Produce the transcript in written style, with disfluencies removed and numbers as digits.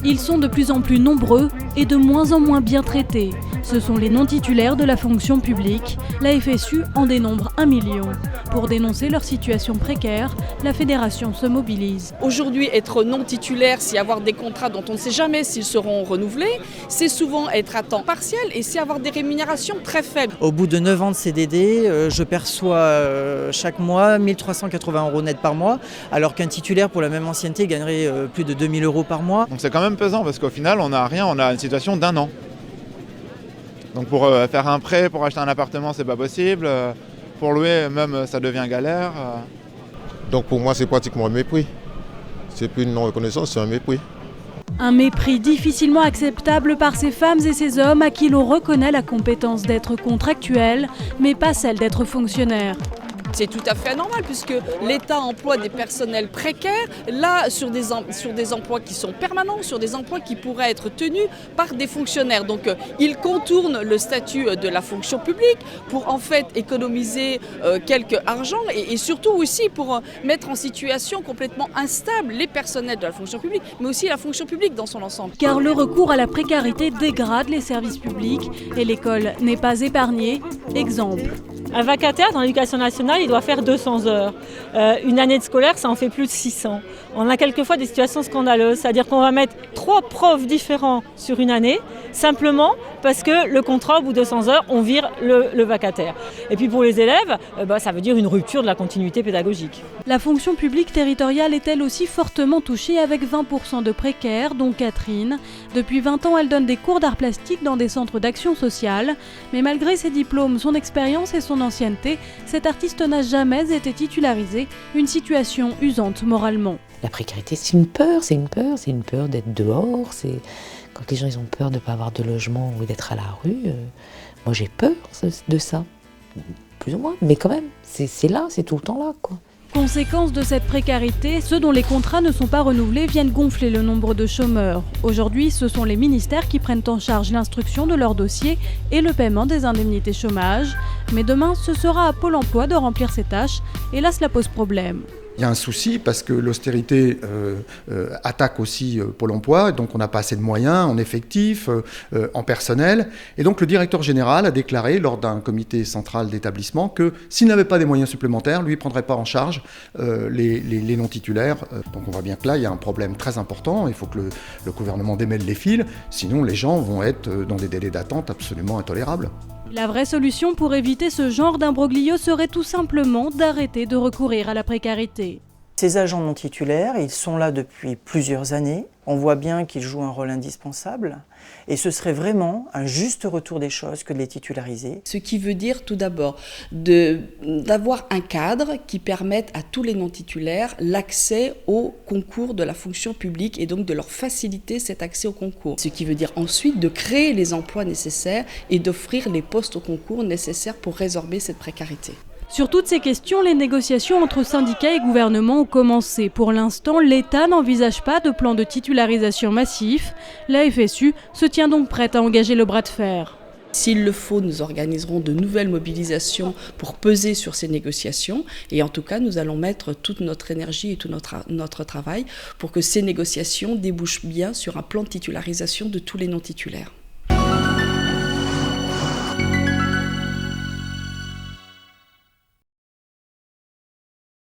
Ils sont de plus en plus nombreux et de moins en moins bien traités. Ce sont les non-titulaires de la fonction publique. La FSU en dénombre 1 million. Pour dénoncer leur situation précaire, la fédération se mobilise. Aujourd'hui, être non-titulaire, c'est avoir des contrats dont on ne sait jamais s'ils seront renouvelés. C'est souvent être à temps partiel et c'est avoir des rémunérations très faibles. Au bout de 9 ans de CDD, je perçois chaque mois 1 380 € net par mois, alors qu'un titulaire pour la même ancienneté gagnerait plus de 2 000 € par mois. Donc c'est quand même pesant parce qu'au final, on n'a rien, on a une situation d'1 an. Donc pour faire un prêt, pour acheter un appartement, c'est pas possible. Pour louer, même, ça devient galère. Donc pour moi, c'est pratiquement un mépris. C'est plus une non-reconnaissance, c'est un mépris. Un mépris difficilement acceptable par ces femmes et ces hommes à qui l'on reconnaît la compétence d'être contractuel, mais pas celle d'être fonctionnaire. C'est tout à fait anormal puisque l'État emploie des personnels précaires, là sur des emplois qui sont permanents, sur des emplois qui pourraient être tenus par des fonctionnaires. Donc il contourne le statut de la fonction publique pour en fait économiser quelque argent et surtout aussi pour mettre en situation complètement instable les personnels de la fonction publique, mais aussi la fonction publique dans son ensemble. Car le recours à la précarité dégrade les services publics et l'école n'est pas épargnée. Exemple. Un vacataire dans l'éducation nationale, il doit faire 200 heures. Une année de scolaire, ça en fait plus de 600. On a quelquefois des situations scandaleuses, c'est-à-dire qu'on va mettre 3 profs différents sur une année, simplement parce que le contrat, au bout de 200 heures, on vire le vacataire. Et puis pour les élèves, ça veut dire une rupture de la continuité pédagogique. La fonction publique territoriale est elle aussi fortement touchée avec 20% de précaires, dont Catherine. Depuis 20 ans, elle donne des cours d'art plastique dans des centres d'action sociale. Mais malgré ses diplômes, son expérience et son ancienneté, cette artiste n'a jamais été titularisée, une situation usante moralement. La précarité, c'est une peur d'être dehors, c'est quand les gens ils ont peur de ne pas avoir de logement ou d'être à la rue. Moi j'ai peur de ça, plus ou moins, mais quand même, c'est là, c'est tout le temps là, quoi. Conséquence de cette précarité, ceux dont les contrats ne sont pas renouvelés viennent gonfler le nombre de chômeurs. Aujourd'hui, ce sont les ministères qui prennent en charge l'instruction de leurs dossiers et le paiement des indemnités chômage. Mais demain, ce sera à Pôle emploi de remplir ces tâches et là, cela pose problème. Il y a un souci parce que l'austérité attaque aussi Pôle emploi, donc on n'a pas assez de moyens en effectifs, en personnel. Et donc le directeur général a déclaré lors d'un comité central d'établissement que s'il n'avait pas des moyens supplémentaires, lui ne prendrait pas en charge les non-titulaires. Donc on voit bien que là, il y a un problème très important. Il faut que le gouvernement démêle les fils, sinon les gens vont être dans des délais d'attente absolument intolérables. La vraie solution pour éviter ce genre d'imbroglio serait tout simplement d'arrêter de recourir à la précarité. Ces agents non titulaires, ils sont là depuis plusieurs années. On voit bien qu'ils jouent un rôle indispensable et ce serait vraiment un juste retour des choses que de les titulariser. Ce qui veut dire tout d'abord d'avoir un cadre qui permette à tous les non-titulaires l'accès au concours de la fonction publique et donc de leur faciliter cet accès au concours. Ce qui veut dire ensuite de créer les emplois nécessaires et d'offrir les postes au concours nécessaires pour résorber cette précarité. Sur toutes ces questions, les négociations entre syndicats et gouvernement ont commencé. Pour l'instant, l'État n'envisage pas de plan de titularisation massif. La FSU se tient donc prête à engager le bras de fer. S'il le faut, nous organiserons de nouvelles mobilisations pour peser sur ces négociations. Et en tout cas, nous allons mettre toute notre énergie et tout notre travail pour que ces négociations débouchent bien sur un plan de titularisation de tous les non-titulaires.